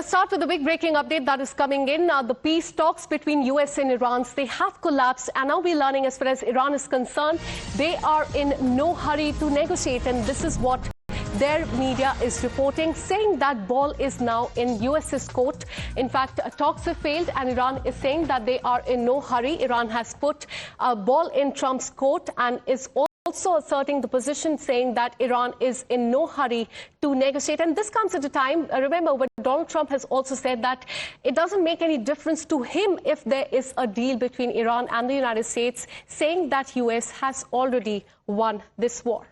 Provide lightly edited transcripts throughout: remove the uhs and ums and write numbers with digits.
Let's start with the big breaking update that is coming in. The peace talks between US and Iran, they have collapsed, and now we're learning as far as Iran is concerned, they are in no hurry to negotiate, and this is what their media is reporting, saying that ball is now in US's court. In fact, talks have failed, and Iran is saying that they are in no hurry. Iran has put a ball in Trump's court and is also asserting the position, saying that Iran is in no hurry to negotiate. And this comes at a time, remember, when Donald Trump has also said that it doesn't make any difference to him if there is a deal between Iran and the United States, saying that US has already won this war.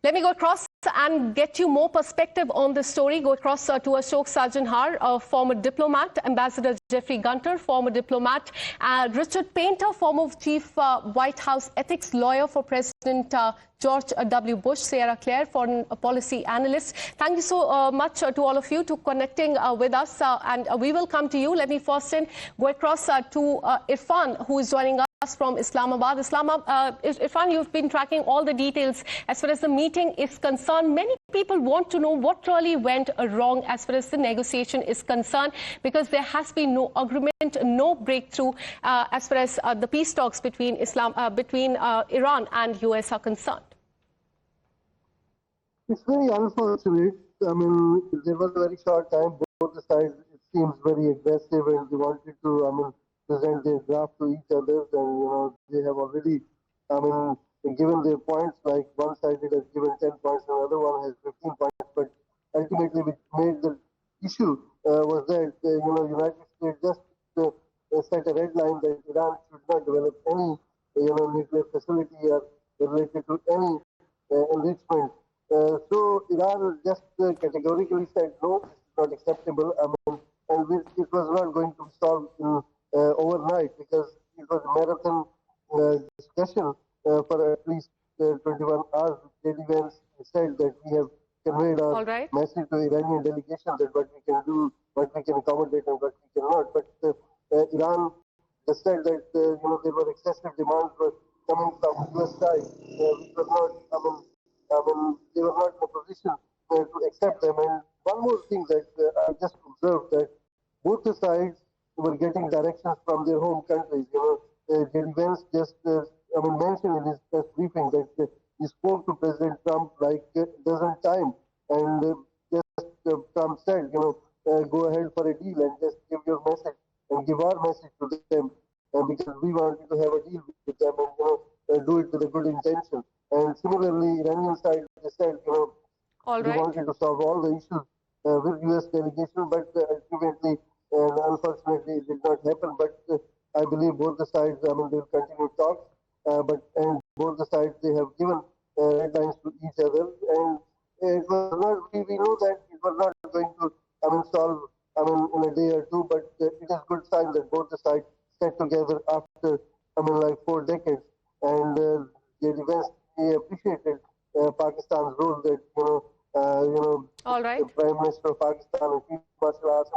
Let me go across and get you more perspective on this story. Go across to Ashok Sajanhar, a former diplomat, Ambassador Jeffrey Gunter, former diplomat, Richard Painter, former chief White House ethics lawyer for President George W. Bush, Sarah Claire, foreign policy analyst. Thank you so much to all of you to connecting with us, and we will come to you. Let me first go across to Irfan, who is joining us from Islamabad. Irfan, you've been tracking all the details as far as the meeting is concerned. Many people want to know what really went wrong as far as the negotiation is concerned, because there has been no agreement, no breakthrough as far as the peace talks between Iran and US are concerned. It's very unfortunate. I mean, there was a very short time. Both the sides, it seems, very aggressive, and they wanted to, present their draft to each other, and they have already, given their points. Like one side has given 10 points, another one has 15 points. But ultimately, which made the issue was that United States just set a red line that Iran should not develop any nuclear facility or related to any enrichment. So Iran just categorically said no, it's not acceptable. And it was not going to be solved in overnight, because it was a marathon discussion for at least 21 hours. J.D. Vance said that we have conveyed our message to the Iranian delegation that what we can do, what we can accommodate, and what we cannot. But Iran just said that there were excessive demands coming from the US side, which was not. They were not in a position to accept them. And one more thing that I just observed, that both the sides were getting directions from their home countries. J.D. Vance just mentioned in his press briefing that he spoke to President Trump like a dozen times, and Trump said, go ahead for a deal and just give your message and give our message to them, because we wanted to have a deal with them and do it with a good intention. And similarly, Iranian side, they said, they wanted to solve all the issues with U.S. delegation, but ultimately, unfortunately, it did not happen. But I believe both the sides, they will continue talks. And both the sides, they have given red lines to each other. And it was not, we know that it was not going to, solve, in a day or two. But it is a good sign that both the sides sat together after, like 4 decades. And J.D. Vance, he appreciated Pakistan's role, that the Prime Minister of Pakistan and Chief Martial Arts.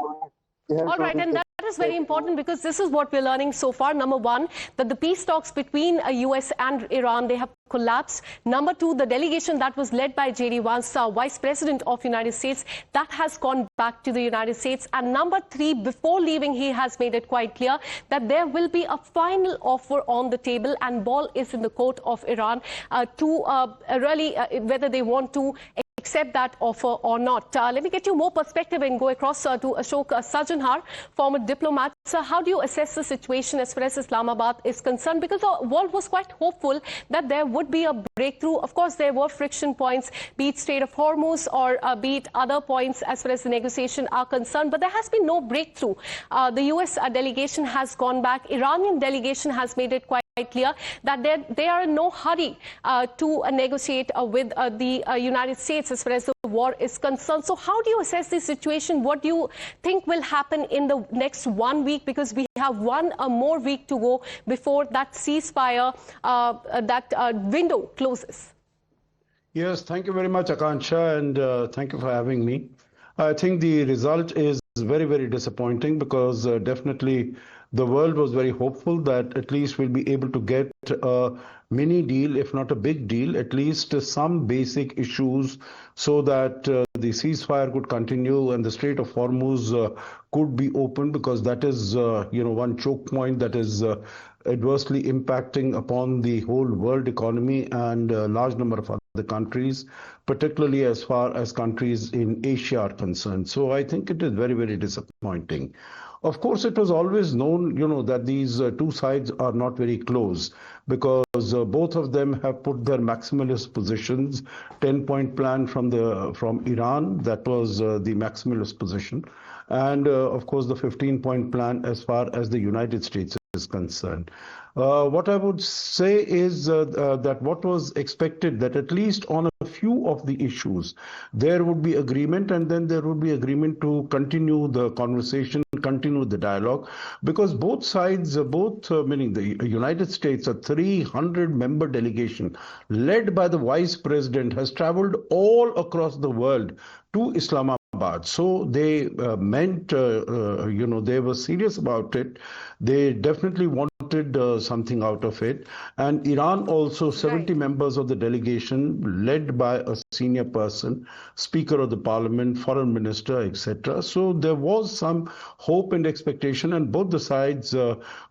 All right, and that is very important, because this is what we're learning so far. Number one, that the peace talks between US and Iran, they have collapsed. Number two, the delegation that was led by J.D. Vance, Vice President of the United States, that has gone back to the United States. And number three, before leaving, he has made it quite clear that there will be a final offer on the table, and ball is in the court of Iran to really whether they want to accept that offer or not. Let me get you more perspective and go across to Ashok Sajanhar, former diplomat. So how do you assess the situation as far as Islamabad is concerned? Because the world was quite hopeful that there would be a breakthrough. Of course, there were friction points, be it Strait of Hormuz or be it other points as far as the negotiation are concerned. But there has been no breakthrough. The US delegation has gone back. Iranian delegation has made it quite clear that they are in no hurry to negotiate with the United States as far as the war is concerned. So how do you assess this situation? What do you think will happen in the next 1 week? Because we have one more week to go before that ceasefire, that window closes. Yes, thank you very much, Akansha, and thank you for having me. I think the result is very, very disappointing because definitely the world was very hopeful that at least we'll be able to get a mini deal, if not a big deal, at least some basic issues so that the ceasefire could continue and the Strait of Hormuz could be opened, because that is, one choke point that is adversely impacting upon the whole world economy and a large number of other countries, particularly as far as countries in Asia are concerned. So I think it is very, very disappointing. Of course, it was always known, that these two sides are not very close because both of them have put their maximalist positions. 10-point plan from Iran, that was the maximalist position, and of course the 15-point plan as far as the United States is concerned. What I would say is that what was expected, that at least on a few of the issues there would be agreement, and then there would be agreement to continue the conversation, continue the dialogue, because both sides, meaning the United States, a 300-member delegation led by the Vice President, has traveled all across the world to Islamabad. So they they were serious about it. They definitely wanted something out of it. And Iran also, 70 members of the delegation, led by a senior person, Speaker of the Parliament, Foreign Minister, etc. So there was some hope and expectation, and both the sides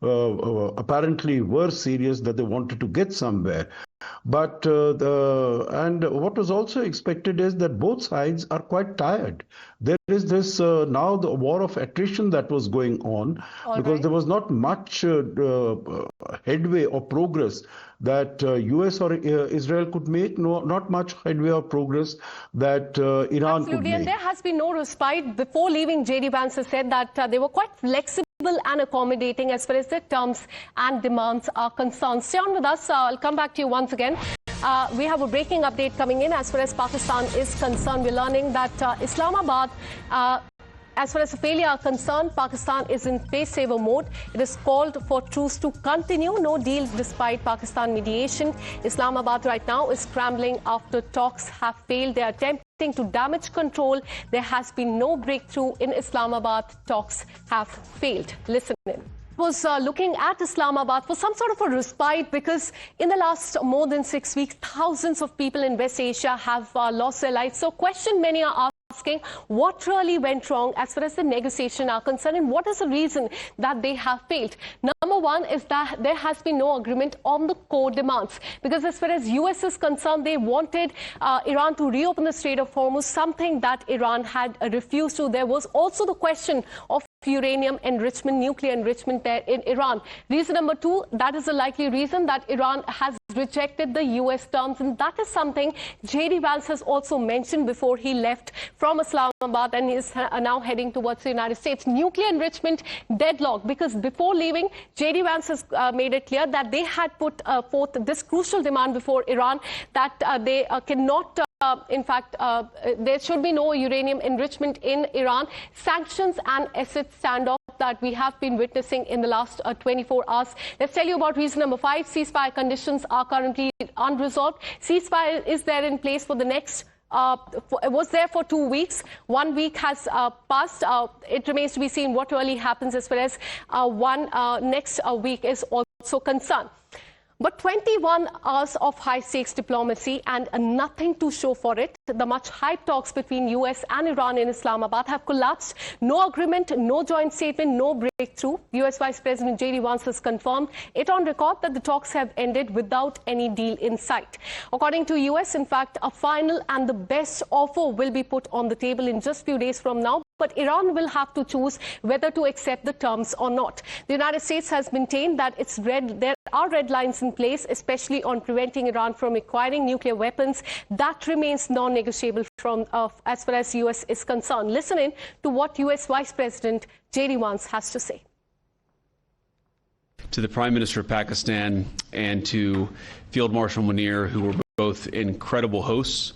apparently were serious that they wanted to get somewhere. But what was also expected is that both sides are quite tired. There is this now the war of attrition that was going on, because there was not much headway or progress that US or Israel could make, not much headway or progress that Iran could make. And there has been no respite. Before leaving, J.D. Vance has said that they were quite flexible and accommodating as far as their terms and demands are concerned. Stay on with us. I'll come back to you once again. We have a breaking update coming in as far as Pakistan is concerned. We're learning that Islamabad, as far as the failure are concerned, Pakistan is in pay-saver mode. It is called for truce to continue. No deal despite Pakistan mediation. Islamabad right now is scrambling after talks have failed. They are attempting to damage control. There has been no breakthrough in Islamabad. Talks have failed. Listen in. Was looking at Islamabad for some sort of a respite, because in the last more than 6 weeks, thousands of people in West Asia have lost their lives. So question many are asking, what really went wrong as far as the negotiation are concerned, and what is the reason that they have failed? Number one is that there has been no agreement on the core demands, because as far as US is concerned, they wanted Iran to reopen the Strait of Hormuz, something that Iran had refused to. There was also the question of uranium enrichment, nuclear enrichment there in Iran. Reason number two, that is a likely reason that Iran has rejected the US terms, and that is something J.D. Vance has also mentioned before he left from Islamabad and is now heading towards the United States. Nuclear enrichment deadlock, because before leaving, J.D. Vance has made it clear that they had put forth this crucial demand before Iran, that they cannot there should be no uranium enrichment in Iran. Sanctions and asset standoff that we have been witnessing in the last 24 hours. Let's tell you about reason number 5. Ceasefire conditions are currently unresolved. Ceasefire is there in place for the next was there for 2 weeks. 1 week has passed. It remains to be seen what really happens as far as next week is also concerned. But 21 hours of high-stakes diplomacy and nothing to show for it. The much-hyped talks between US and Iran in Islamabad have collapsed. No agreement, no joint statement, no breakthrough. US Vice President J.D. Vance has confirmed it on record that the talks have ended without any deal in sight. According to US, in fact, a final and the best offer will be put on the table in just a few days from now. But Iran will have to choose whether to accept the terms or not. The United States has maintained that there are red lines in place, especially on preventing Iran from acquiring nuclear weapons. That remains non-negotiable as far as US is concerned. Listen in to what US Vice President J.D. Vance has to say. To the Prime Minister of Pakistan and to Field Marshal Munir, who were both incredible hosts.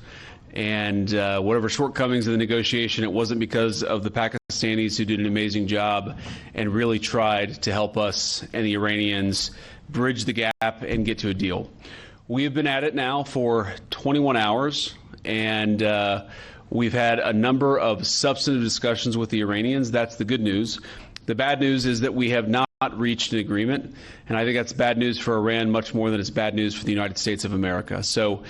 And whatever shortcomings in the negotiation, it wasn't because of the Pakistanis, who did an amazing job and really tried to help us and the Iranians bridge the gap and get to a deal. We have been at it now for 21 hours, and We've had a number of substantive discussions with the Iranians. That's the good news. The bad news is that we have not reached an agreement, and I think that's bad news for Iran much more than it's bad news for the United States of America. So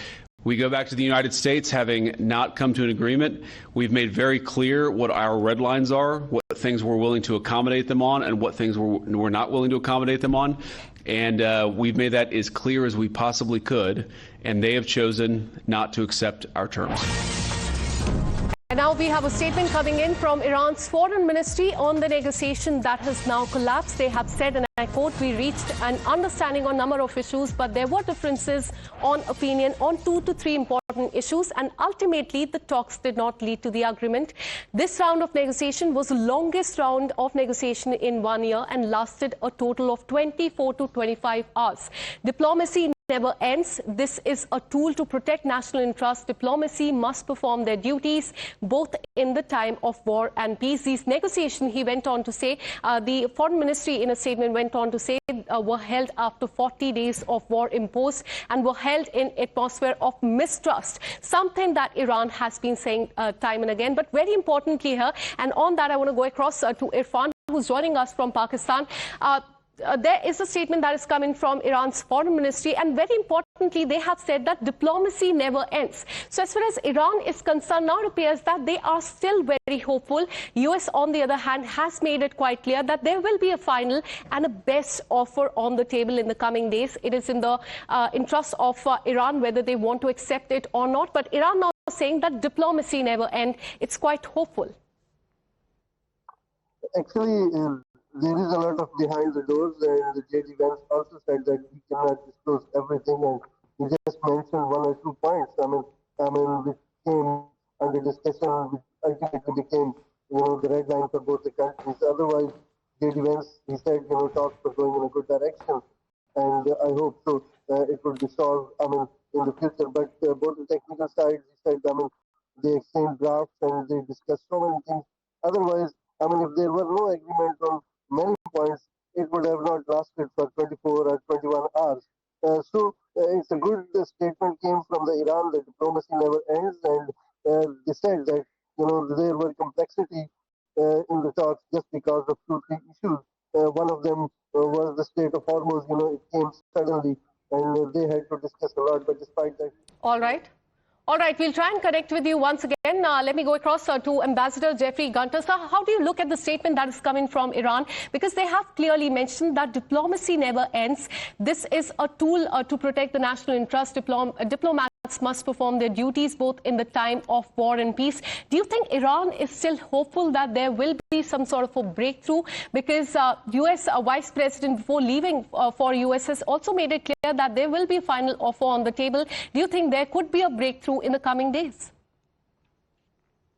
we go back to the United States having not come to an agreement. We've made very clear what our red lines are, what things we're willing to accommodate them on, and what things we're not willing to accommodate them on. And we've made that as clear as we possibly could, and they have chosen not to accept our terms. And now we have a statement coming in from Iran's foreign ministry on the negotiation that has now collapsed. They have said, and I quote, "We reached an understanding on a number of issues, but there were differences on opinion on 2 to 3 important issues, and ultimately the talks did not lead to the agreement. This round of negotiation was the longest round of negotiation in 1 year and lasted a total of 24 to 25 hours. Diplomacy never ends. This is a tool to protect national interests. Diplomacy must perform their duties both in the time of war and peace." These negotiations, he went on to say, the foreign ministry in a statement went on to say, were held after 40 days of war imposed and were held in atmosphere of mistrust, something that Iran has been saying time and again. But very importantly here, and on that I want to go across to Irfan, who's joining us from Pakistan. There is a statement that is coming from Iran's foreign ministry, and very importantly, they have said that diplomacy never ends. So as far as Iran is concerned, now it appears that they are still very hopeful. US, on the other hand, has made it quite clear that there will be a final and a best offer on the table in the coming days. It is in the interest of Iran whether they want to accept it or not. But Iran now saying that diplomacy never ends. It's quite hopeful. Actually, there is a lot of behind the doors, and J.D. Vance also said that we cannot disclose everything, and he just mentioned 1 or 2 points. Which came under discussion, which ultimately became, the red line for both the countries. Otherwise, J.D. Vance, he said, talks were going in a good direction, and I hope so. It will be solved, in the future. But both the technical sides, he said, they exchanged drafts and they discussed so many things. Otherwise, if there were no agreement on many points, it would have not lasted for 24 or 21 hours. So it's a good statement came from the Iran that diplomacy never ends, and they said that there were complexity in the talks just because of 2, 3 issues. One of them was the state of Hormuz. It came suddenly, and they had to discuss a lot. But despite that, all right. All right, we'll try and connect with you once again. Let me go across to Ambassador Jeffrey Gunter. Sir, how do you look at the statement that is coming from Iran? Because they have clearly mentioned that diplomacy never ends. This is a tool to protect the national interest. Diplomats must perform their duties both in the time of war and peace. Do you think Iran is still hopeful that there will be some sort of a breakthrough? Because U.S. Vice President, before leaving for U.S., has also made it clear that there will be a final offer on the table. Do you think there could be a breakthrough in the coming days?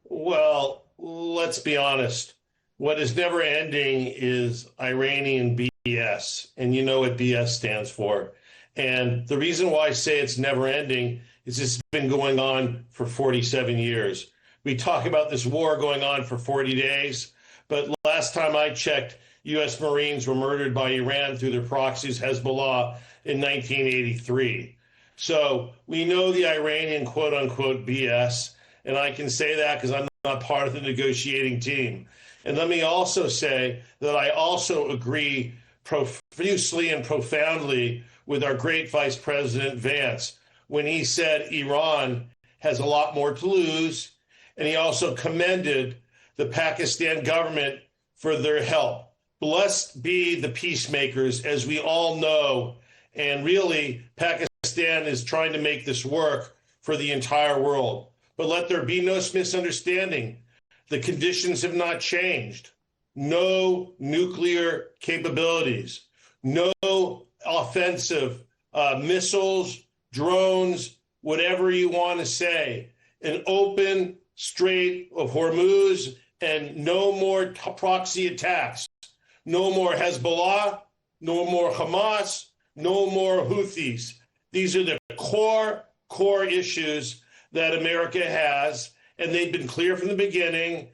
Well, let's be honest. What is never ending is Iranian BS, and you know what BS stands for. And the reason why I say it's never ending is it's been going on for 47 years. We talk about this war going on for 40 days, but last time I checked, U.S. Marines were murdered by Iran through their proxies, Hezbollah, in 1983. So we know the Iranian quote-unquote BS, and I can say that because I'm not part of the negotiating team. And let me also say that I also agree profusely and profoundly with our great Vice President Vance when he said Iran has a lot more to lose, and he also commended the Pakistan government for their help. Blessed be the peacemakers, as we all know, and really Pakistan is trying to make this work for the entire world. But let there be no misunderstanding. The conditions have not changed. No nuclear capabilities, no offensive missiles, drones, whatever you want to say. An open Strait of Hormuz and no more proxy attacks. No more Hezbollah, no more Hamas, no more Houthis. These are the core issues that America has, and they've been clear from the beginning.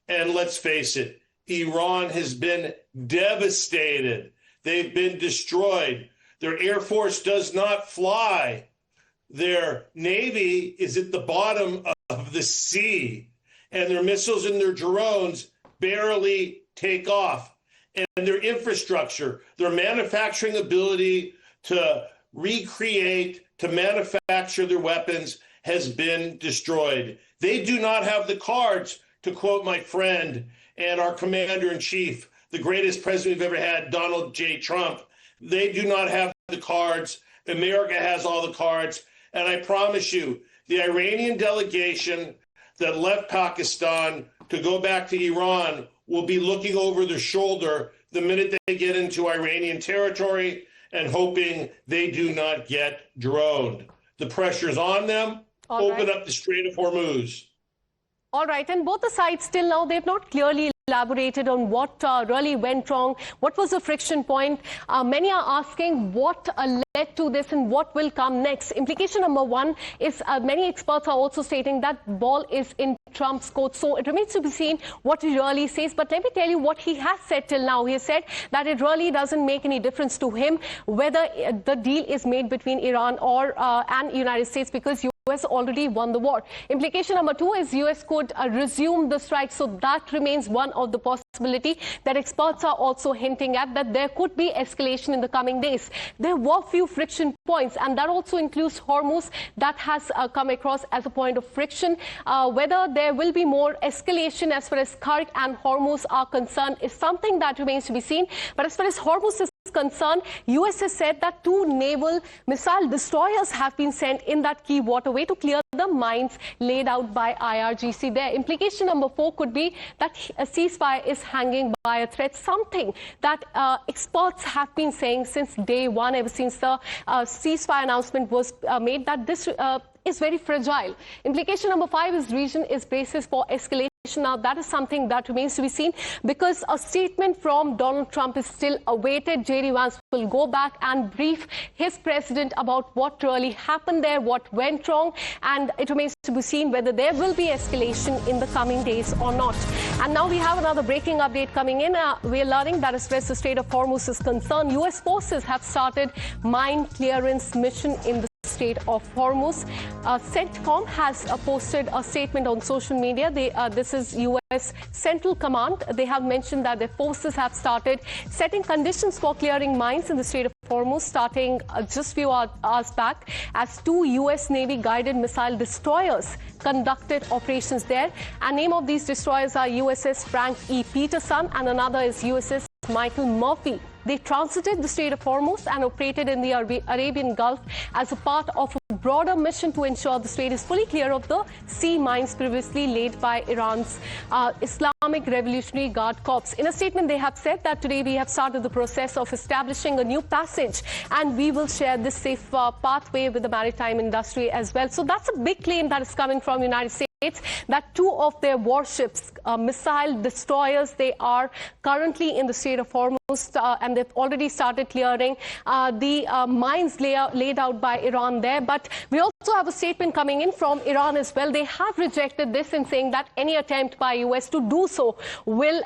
And let's face it, Iran has been devastated. They've been destroyed. Their Air Force does not fly. Their Navy is at the bottom of the sea, and their missiles and their drones barely take off. And their infrastructure, their manufacturing ability to recreate, to manufacture their weapons has been destroyed. They do not have the cards, to quote my friend and our commander-in-chief, the greatest president we've ever had, Donald J. Trump. They do not have the cards. America has all the cards. And I promise you, the Iranian delegation that left Pakistan to go back to Iran will be looking over their shoulder the minute they get into Iranian territory and hoping they do not get droned. The pressure's on them. Open up the Strait of Hormuz. All right, and both the sides still now, they've not clearly elaborated on what really went wrong, what was the friction point. Many are asking what led to this and what will come next. Implication number one is many experts are also stating that ball is in Trump's court. So it remains to be seen what he really says. But let me tell you what he has said till now. He has said that it really doesn't make any difference to him whether the deal is made between Iran or and United States, because US already won the war. Implication number two is US could resume the strike. So that remains one of the possibility that experts are also hinting at, that there could be escalation in the coming days. There were few friction points, and that also includes Hormuz. That has come across as a point of friction. Whether there will be more escalation as far as Kark and Hormuz are concerned is something that remains to be seen. But as far as Hormuz is concerned, US has said that 2 naval missile destroyers have been sent in that key waterway to clear the mines laid out by IRGC there. Implication number 4 could be that a ceasefire is hanging by a thread, something that experts have been saying since day one, ever since the ceasefire announcement was made, that this is very fragile. Implication number 5 is region is basis for escalation. Now, that is something that remains to be seen, because a statement from Donald Trump is still awaited. J.D. Vance will go back and brief his president about what really happened there, what went wrong, and it remains to be seen whether there will be escalation in the coming days or not. And now we have another breaking update coming in. We are learning that as far as the Strait of Hormuz is concerned, U.S. forces have started mine clearance mission in the Strait of Hormuz. CENTCOM has posted a statement on social media. This is U.S. Central Command. They have mentioned that their forces have started setting conditions for clearing mines in the Strait of Hormuz, starting just few hours back, as 2 U.S. Navy guided missile destroyers conducted operations there. And name of these destroyers are USS Frank E. Peterson, and another is USS Michael Murphy. They transited the Strait of Hormuz and operated in the Arabian Gulf as a part of a broader mission to ensure the strait is fully clear of the sea mines previously laid by Iran's Islamic Revolutionary Guard Corps. In a statement, they have said that today we have started the process of establishing a new passage, and we will share this safe pathway with the maritime industry as well. So that's a big claim that is coming from the United States, that 2 of their warships, missile destroyers, they are currently in the Strait of Hormuz, and they've already started clearing the mines laid out by Iran there. But we also have a statement coming in from Iran as well. They have rejected this in saying that any attempt by US to do so will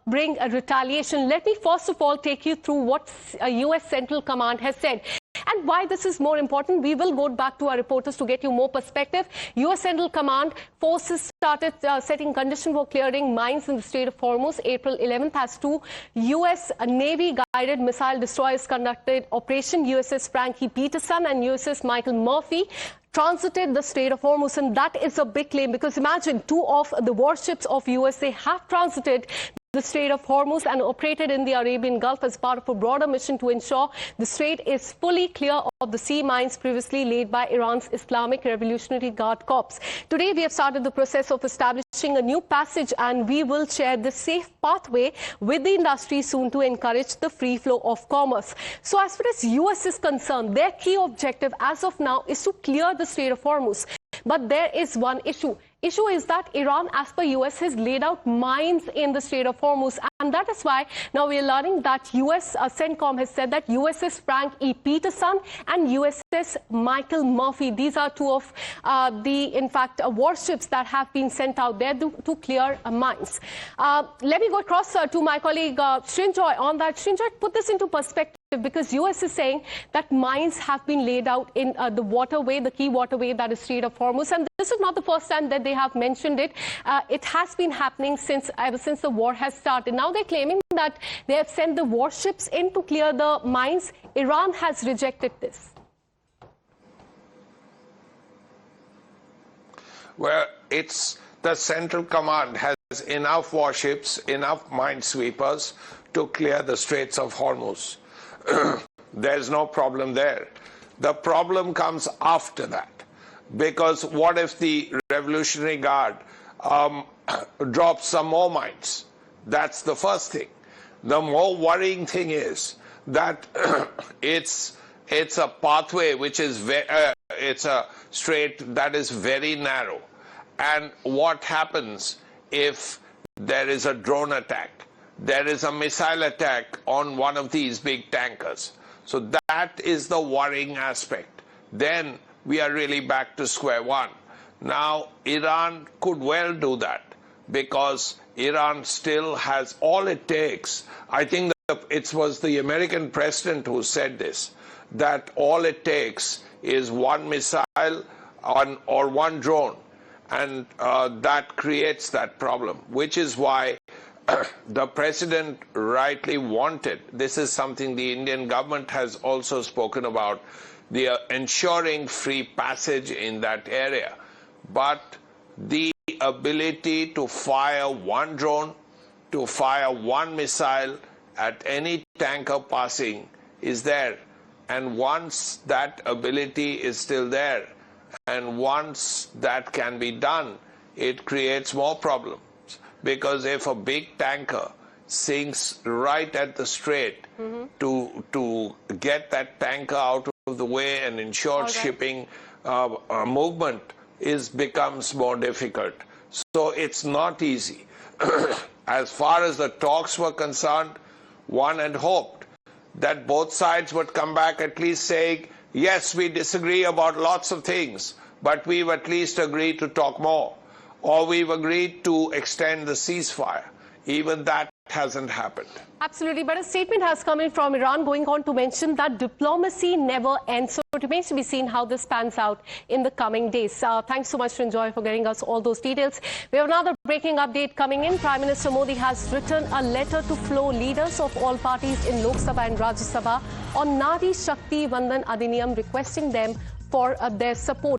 bring a retaliation. Let me first of all take you through what US Central Command has said. And why this is more important, we will go back to our reporters to get you more perspective. U.S. Central Command forces started setting conditions for clearing mines in the Strait of Hormuz. April 11th, as 2 U.S. Navy-guided missile destroyers conducted Operation USS Frank E. Peterson and USS Michael Murphy transited the Strait of Hormuz. And that is a big claim, because imagine 2 of the warships of USA have transited the Strait of Hormuz and operated in the Arabian Gulf as part of a broader mission to ensure the strait is fully clear of the sea mines previously laid by Iran's Islamic Revolutionary Guard Corps. Today, we have started the process of establishing a new passage, and we will share this safe pathway with the industry soon to encourage the free flow of commerce. So as far as US is concerned, their key objective as of now is to clear the Strait of Hormuz. But there is one issue. Issue is that Iran, as per US, has laid out mines in the Strait of Hormuz. And that is why now we are learning that US CENTCOM has said that USS Frank E. Peterson and USS Michael Murphy, these are two of in fact, warships that have been sent out there to clear mines. Let me go across to my colleague Srinjoy on that. Srinjoy, put this into perspective, because US is saying that mines have been laid out in the waterway, the key waterway that is Strait of Hormuz. And this is not the first time that they have mentioned it. It has been happening ever since the war has started. Now they're claiming that they have sent the warships in to clear the mines. Iran has rejected this. Well, it's the Central Command has enough warships, enough minesweepers to clear the Straits of Hormuz. There's no problem there. The problem comes after that, because what if the Revolutionary Guard drops some more mines? That's the first thing. The more worrying thing is that it's a pathway which is it's a strait that is very narrow. And what happens if there is a drone attack? There is a missile attack on one of these big tankers. So that is the worrying aspect. Then we are really back to square one. Now, Iran could well do that, because Iran still has all it takes. I think that it was the American president who said this, that all it takes is one missile or one drone, and that creates that problem, which is why the president rightly wanted, this is something the Indian government has also spoken about, the ensuring free passage in that area. But the ability to fire one drone, to fire one missile at any tanker passing is there. And once that ability is still there, and once that can be done, it creates more problems. Because if a big tanker sinks right at the strait, to get that tanker out of the way and ensure shipping movement becomes more difficult. So it's not easy. As far as the talks were concerned, one had hoped that both sides would come back at least saying, yes, we disagree about lots of things, but we've at least agreed to talk more. Or we've agreed to extend the ceasefire. Even that hasn't happened. Absolutely, but a statement has come in from Iran going on to mention that diplomacy never ends. So it remains to be seen how this pans out in the coming days. Thanks so much, Srinjoy, for getting us all those details. We have another breaking update coming in. Prime Minister Modi has written a letter to floor leaders of all parties in Lok Sabha and Rajya Sabha on Nari Shakti Vandan Adhiniyam, requesting them for their support.